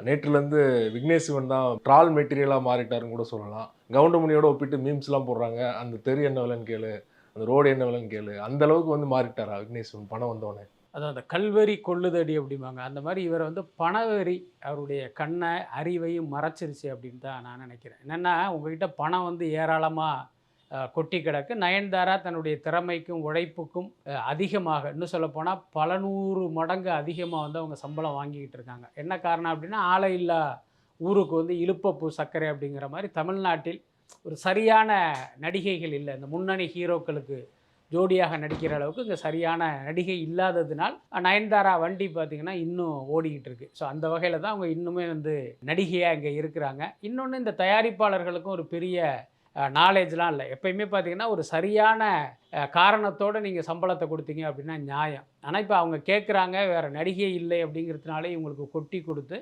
நேற்றுலேருந்து விக்னேஷ் சிவன் தான் ட்ரால் மெட்டீரியலாக மாறிட்டாருன்னு கூட சொல்லலாம். கவுண்டமணியோட ஒப்பிட்டு மீம்ஸ்லாம் போடுறாங்க. அந்த தெரு என்ன விலைன்னு கேளு, அந்த ரோடு என்ன விலைன்னு கேளு. அந்த அளவுக்கு வந்து மாறிட்டாரா விக்னேஷ் சிவன் பணம் வந்தோனே? அதான் அந்த கல்வெறி கொள்ளுதடி அப்படிம்பாங்க. அந்த மாரி இவர வந்து பணவெறி அவருடைய கண்ண, அறிவையும் மறைச்சிருச்சு அப்படின்னு தான் நான் நினைக்கிறேன். என்னன்னா, உங்ககிட்ட பணம் வந்து ஏராளமா கொட்டி கிடக்கு. நயன்தாரா தன்னுடைய திறமைக்கும், உழைப்புக்கும் அதிகமாக இன்னும் சொல்லப்போனா பல 100 மடங்கு அதிகமா வந்து அவங்க சம்பளம் வாங்கிக்கிட்டு இருக்காங்க. என்ன காரணம் அப்படின்னா, "ஆளை இல்லா ஊருக்கு வந்து இலுப்பப்பூ சர்க்கரை" அப்படிங்கிற மாரி தமிழ்நாட்டில் ஒரு சரியான நடிகைகள் இல்ல. இந்த முன்னணி ஹீரோக்களுக்கு ஜோடியாக நடிக்கிற அளவுக்கு இங்க சரியான நடிகை இல்லாததினால், நயன்தாரா வண்டி பார்த்தீங்கன்னா, இன்னும் ஓடிக்கிட்டு இருக்கு. ஸோ அந்த வகையில தான் அவங்க இன்னுமே வந்து நடிகையா இங்க இருக்கிறாங்க. இன்னொன்னு இந்த தயாரிப்பாளர்களுக்கும் ஒரு பெரிய நாலேட்ஜ்லாம் இல்ல. எப்பயுமே பார்த்தீங்கன்னா, ஒரு சரியான காரணத்தோட நீங்க சம்பளத்த குடுத்தீங்க அப்டின்னா நியாயம். ஆனா, இப்ப அவங்க கேட்குறாங்க, வேற நடிகை இல்லை அப்படிங்கிறதுனால இவங்களுக்கு கொட்டி குடுத்து